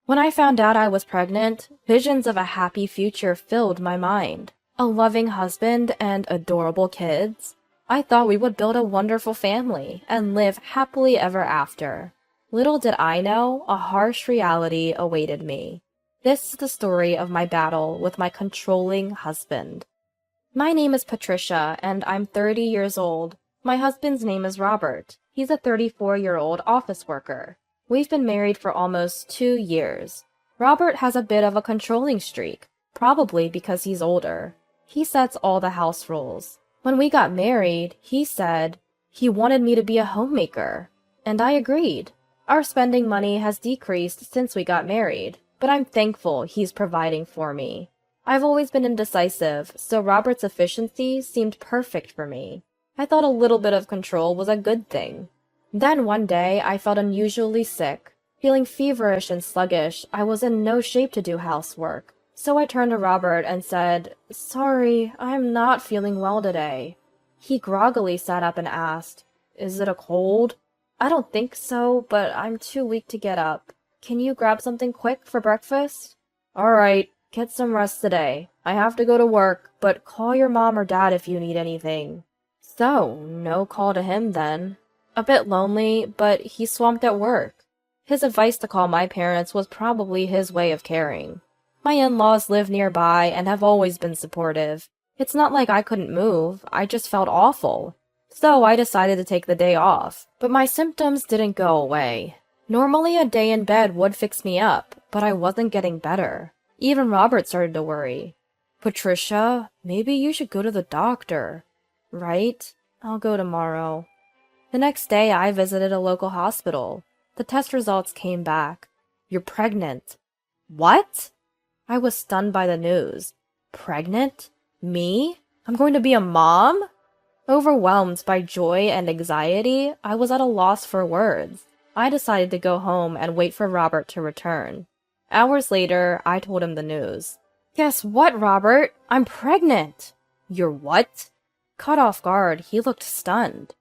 When I found out I was pregnant, visions of a happy future filled my mind. A loving husband and adorable kids. I thought we would build a wonderful family and live happily ever after. Little did I know, a harsh reality awaited me. This is the story of my battle with my controlling husband. My name is Patricia, and I'm 30 years old. My husband's name is Robert. He's a 34-year-old office worker. We've been married for almost 2 years. Robert has a bit of a controlling streak, probably because he's older. He sets all the house rules. When we got married, he said he wanted me to be a homemaker, and I agreed. Our spending money has decreased since we got married, but I'm thankful he's providing for me. I've always been indecisive, so Robert's efficiency seemed perfect for me. I thought a little bit of control was a good thing. Then one day, I felt unusually sick. Feeling feverish and sluggish, I was in no shape to do housework. So I turned to Robert and said, "Sorry, I'm not feeling well today." He groggily sat up and asked, "Is it a cold?" "I don't think so, but I'm too weak to get up. Can you grab something quick for breakfast?" "All right, get some rest today. I have to go to work, but call your mom or dad if you need anything." So, no call to him then. A bit lonely, but he's swamped at work. His advice to call my parents was probably his way of caring. My in-laws live nearby and have always been supportive. It's not like I couldn't move, I just felt awful. So I decided to take the day off, but my symptoms didn't go away. Normally a day in bed would fix me up, but I wasn't getting better. Even Robert started to worry. "Patricia, maybe you should go to the doctor." "Right, I'll go tomorrow." The next day I visited a local hospital. The test results came back. "You're pregnant." "What?" I was stunned by the news. Pregnant? Me? I'm going to be a mom? Overwhelmed by joy and anxiety, I was at a loss for words. I decided to go home and wait for Robert to return. Hours later, I told him the news. "Guess what, Robert? I'm pregnant." "You're what?" Caught off guard, he looked stunned.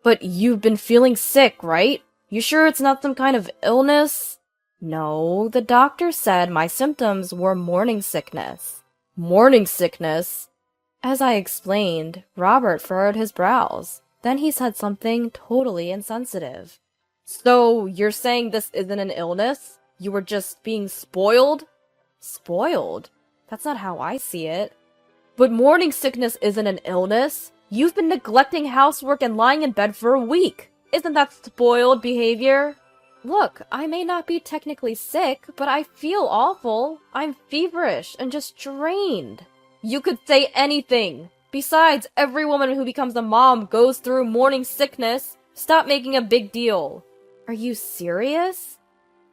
"But you've been feeling sick, right? You sure it's not some kind of illness?" "No, the doctor said my symptoms were morning sickness." "Morning sickness?" As I explained, Robert furrowed his brows. Then he said something totally insensitive. "So, you're saying this isn't an illness? You were just being spoiled?" "Spoiled? That's not how I see it." "But morning sickness isn't an illness. You've been neglecting housework and lying in bed for a week. Isn't that spoiled behavior?" "Look, I may not be technically sick, but I feel awful. I'm feverish and just drained." "You could say anything. Besides, every woman who becomes a mom goes through morning sickness. Stop making a big deal." "Are you serious?"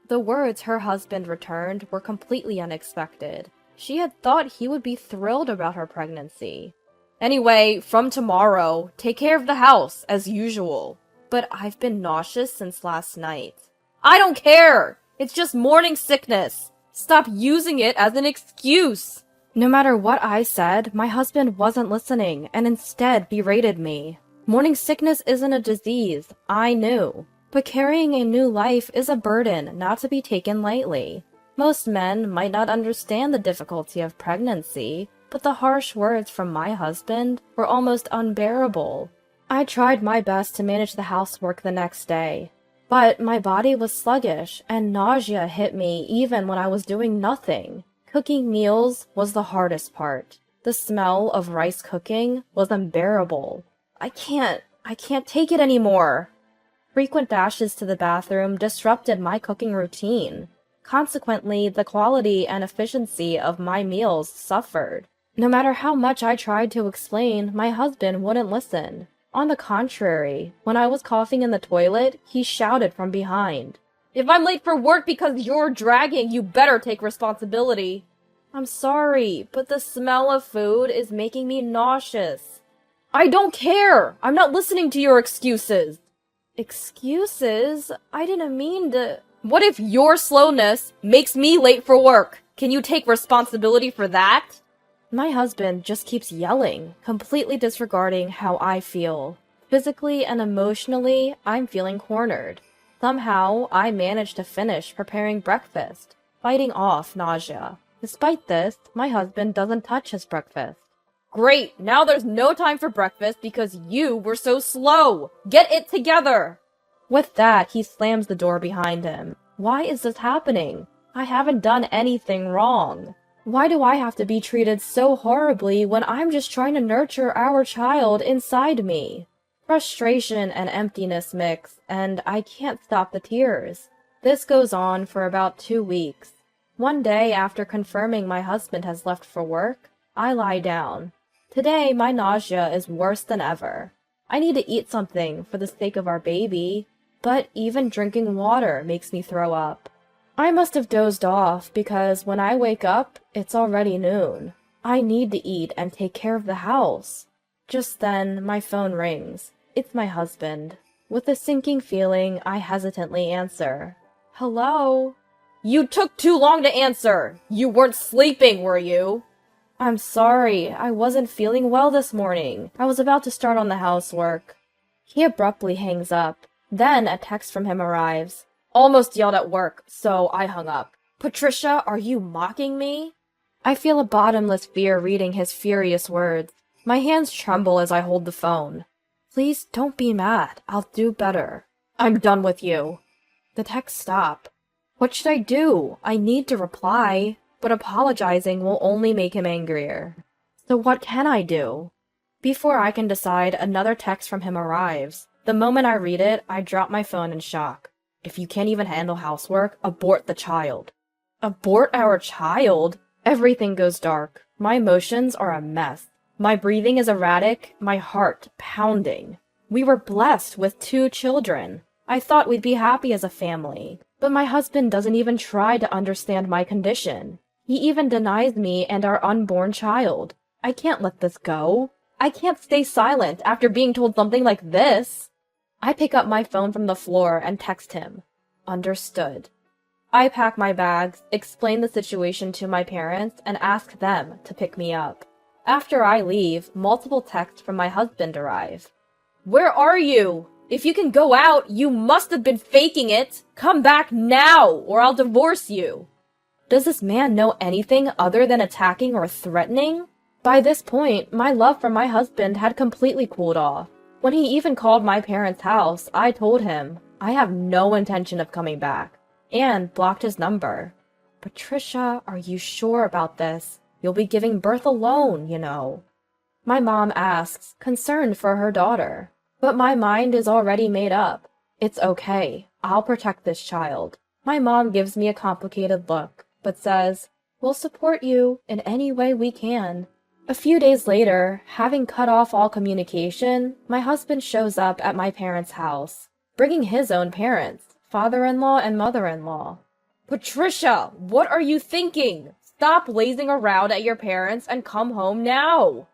The words her husband returned were completely unexpected. She had thought he would be thrilled about her pregnancy. "Anyway, from tomorrow, take care of the house, as usual." "But I've been nauseous since last night." "I don't care! It's just morning sickness. Stop using it as an excuse." No matter what I said, my husband wasn't listening and instead berated me. Morning sickness isn't a disease, I knew. But carrying a new life is a burden not to be taken lightly. Most men might not understand the difficulty of pregnancy, but the harsh words from my husband were almost unbearable. I tried my best to manage the housework the next day. But my body was sluggish, and nausea hit me even when I was doing nothing. Cooking meals was the hardest part. The smell of rice cooking was unbearable. I can't take it anymore. Frequent dashes to the bathroom disrupted my cooking routine. Consequently, the quality and efficiency of my meals suffered. No matter how much I tried to explain, my husband wouldn't listen. On the contrary, when I was coughing in the toilet, he shouted from behind, "If I'm late for work because you're dragging, you better take responsibility." "I'm sorry, but the smell of food is making me nauseous." "I don't care! I'm not listening to your excuses." "Excuses? I didn't mean to—" "What if your slowness makes me late for work? Can you take responsibility for that?" My husband just keeps yelling, completely disregarding how I feel. Physically and emotionally, I'm feeling cornered. Somehow, I managed to finish preparing breakfast. fighting off nausea. Despite this, my husband doesn't touch his breakfast. Great! Now there's no time for breakfast because you were so slow! Get it together! With that, he slams the door behind him. Why is this happening? I haven't done anything wrong. Why do I have to be treated so horribly when I'm just trying to nurture our child inside me? Frustration and emptiness mix, and I can't stop the tears. This goes on for about 2 weeks. One day, after confirming my husband has left for work, I lie down. Today, my nausea is worse than ever. I need to eat something for the sake of our baby, but even drinking water makes me throw up. I must have dozed off because when I wake up, it's already noon. I need to eat and take care of the house. Just then, my phone rings. It's my husband. With a sinking feeling, I hesitantly answer. Hello? You took too long to answer! You weren't sleeping, were you? I'm sorry, I wasn't feeling well this morning. I was about to start on the housework. He abruptly hangs up. Then a text from him arrives. Almost yelled at work, so I hung up. Patricia, are you mocking me? I feel a bottomless fear reading his furious words. My hands tremble as I hold the phone. Please don't be mad. I'll do better. I'm done with you. The text stopped. What should I do? I need to reply, but apologizing will only make him angrier. So what can I do? Before I can decide, another text from him arrives. The moment I read it, I drop my phone in shock. If you can't even handle housework, abort the child. Abort our child? Everything goes dark. My emotions are a mess. My breathing is erratic, my heart pounding. We were blessed with 2 children. I thought we'd be happy as a family. But my husband doesn't even try to understand my condition. He even denies me and our unborn child. I can't let this go. I can't stay silent after being told something like this. I pick up my phone from the floor and text him. Understood. I pack my bags, explain the situation to my parents, and ask them to pick me up. After I leave, multiple texts from my husband arrive. Where are you? If you can go out, you must have been faking it. Come back now, or I'll divorce you. Does this man know anything other than attacking or threatening? By this point, my love for my husband had completely cooled off. When he even called my parents' house, I told him, I have no intention of coming back, and blocked his number. Patricia, are you sure about this? You'll be giving birth alone, you know. My mom asks, concerned for her daughter. But my mind is already made up. It's okay. I'll protect this child. My mom gives me a complicated look, but says, we'll support you in any way we can. A few days later, having cut off all communication, my husband shows up at my parents' house, bringing his own parents, father-in-law and mother-in-law. Patricia, what are you thinking? Stop lazing around at your parents and come home now.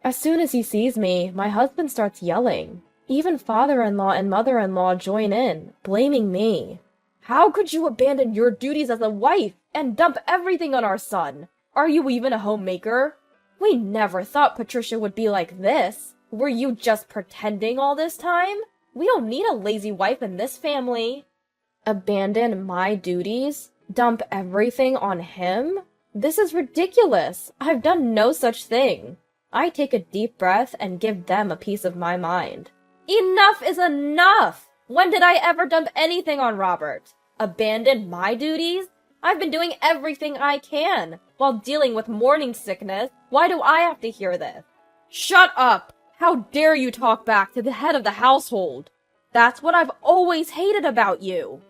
As soon as he sees me, my husband starts yelling. Even father-in-law and mother-in-law join in, blaming me. How could you abandon your duties as a wife and dump everything on our son? Are you even a homemaker? We never thought Patricia would be like this. Were you just pretending all this time? We don't need a lazy wife in this family. Abandon my duties? Dump everything on him? This is ridiculous. I've done no such thing. I take a deep breath and give them a piece of my mind. Enough is enough! When did I ever dump anything on Robert? Abandon my duties? I've been doing everything I can while dealing with morning sickness. Why do I have to hear this? Shut up! How dare you talk back to the head of the household? That's what I've always hated about you.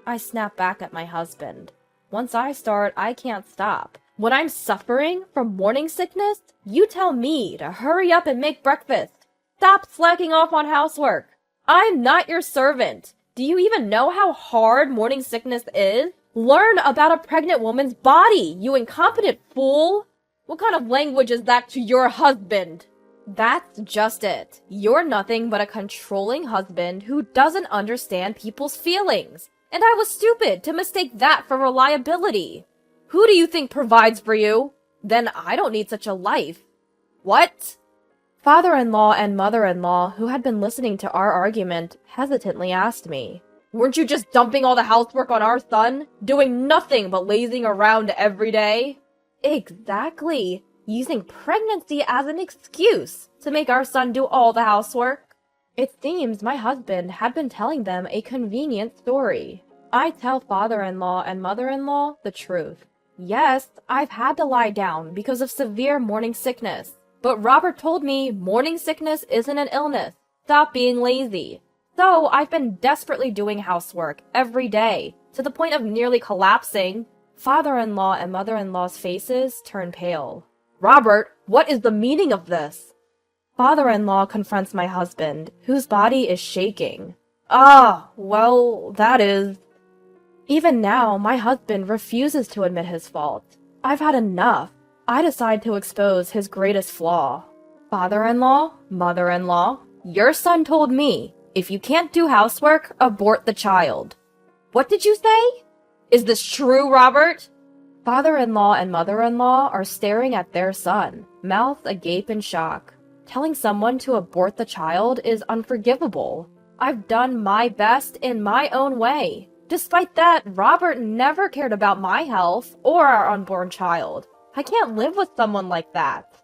I snap back at my husband. Once I start, I can't stop. When I'm suffering from morning sickness, you tell me to hurry up and make breakfast. Stop slacking off on housework. I'm not your servant. Do you even know how hard morning sickness is? Learn about a pregnant woman's body, you incompetent fool! What kind of language is that to your husband? That's just it. You're nothing but a controlling husband who doesn't understand people's feelings. And I was stupid to mistake that for reliability. Who do you think provides for you? Then I don't need such a life. What? Father-in-law and mother-in-law, who had been listening to our argument, hesitantly asked me, Weren't you just dumping all the housework on our son? Doing nothing but lazing around every day? Exactly. Using pregnancy as an excuse to make our son do all the housework. It seems my husband had been telling them a convenient story. I tell father-in-law and mother-in-law the truth. Yes, I've had to lie down because of severe morning sickness. But Robert told me morning sickness isn't an illness. Stop being lazy. So I've been desperately doing housework every day, to the point of nearly collapsing. Father-in-law and mother-in-law's faces turn pale. Robert, what is the meaning of this? Father-in-law confronts my husband, whose body is shaking. Well, that is... Even now, my husband refuses to admit his fault. I've had enough. I decide to expose his greatest flaw. Father-in-law, mother-in-law, your son told me, if you can't do housework, abort the child. What did you say? Is this true, Robert? Father-in-law and mother-in-law are staring at their son, mouth agape in shock. Telling someone to abort the child is unforgivable. I've done my best in my own way. Despite that, Robert never cared about my health or our unborn child. I can't live with someone like that.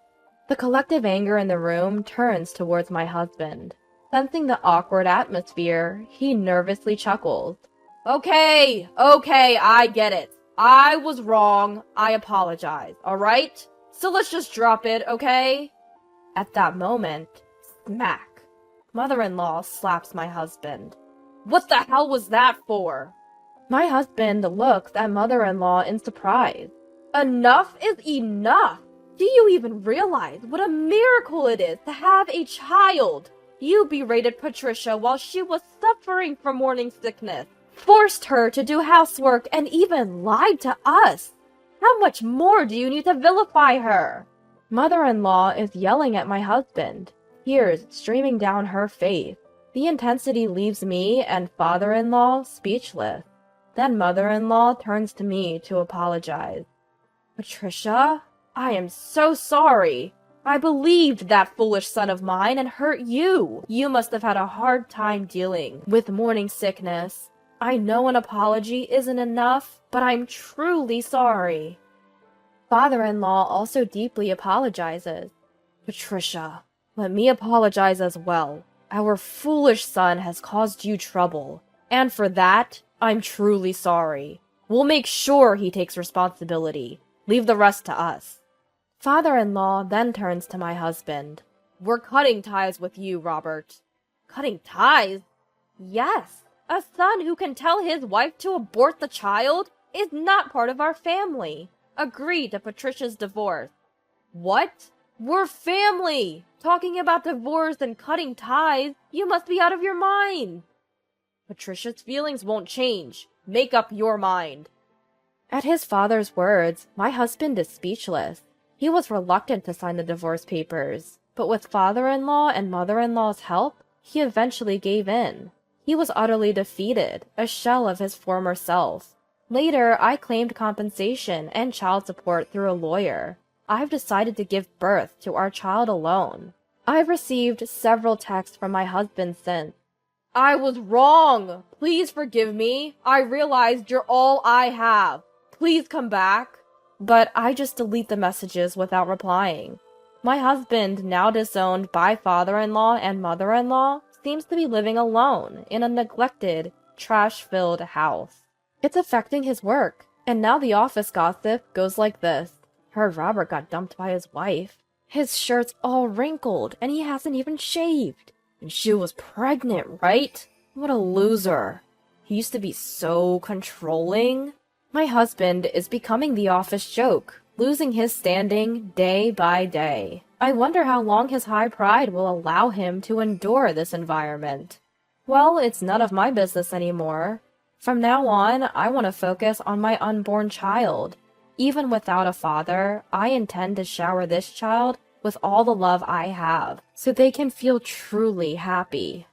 The collective anger in the room turns towards my husband. Sensing the awkward atmosphere, he nervously chuckles. Okay, I get it. I was wrong. I apologize, alright? So let's just drop it, okay? At that moment, smack. Mother-in-law slaps my husband. What the hell was that for? My husband looks at mother-in-law in surprise. Enough is enough! Do you even realize what a miracle it is to have a child? You berated Patricia while she was suffering from morning sickness, forced her to do housework, and even lied to us. How much more do you need to vilify her? Mother-in-law is yelling at my husband, tears streaming down her face. The intensity leaves me and father-in-law speechless. Then mother-in-law turns to me to apologize. Patricia, I am so sorry. I believed that foolish son of mine and hurt you. You must have had a hard time dealing with morning sickness. I know an apology isn't enough, but I'm truly sorry. Father-in-law also deeply apologizes. Patricia, let me apologize as well. Our foolish son has caused you trouble, and for that, I'm truly sorry. We'll make sure he takes responsibility. Leave the rest to us. Father-in-law then turns to my husband. We're cutting ties with you, Robert. Cutting ties? Yes. A son who can tell his wife to abort the child is not part of our family. Agree to Patricia's divorce. What? We're family! Talking about divorce and cutting ties, you must be out of your mind. Patricia's feelings won't change. Make up your mind. At his father's words, my husband is speechless. He was reluctant to sign the divorce papers, but with father-in-law and mother-in-law's help, he eventually gave in. He was utterly defeated, a shell of his former self. Later, I claimed compensation and child support through a lawyer. I've decided to give birth to our child alone. I've received several texts from my husband since. I was wrong! Please forgive me. I realized you're all I have. Please come back. But I just delete the messages without replying. My husband, now disowned by father-in-law and mother-in-law, seems to be living alone in a neglected, trash-filled house. It's affecting his work, and now the office gossip goes like this. Heard Robert got dumped by his wife. His shirt's all wrinkled, and he hasn't even shaved. And she was pregnant, right? What a loser. He used to be so controlling. My husband is becoming the office joke, losing his standing day by day. I wonder how long his high pride will allow him to endure this environment. Well, it's none of my business anymore. From now on, I want to focus on my unborn child. Even without a father, I intend to shower this child with all the love I have, so they can feel truly happy.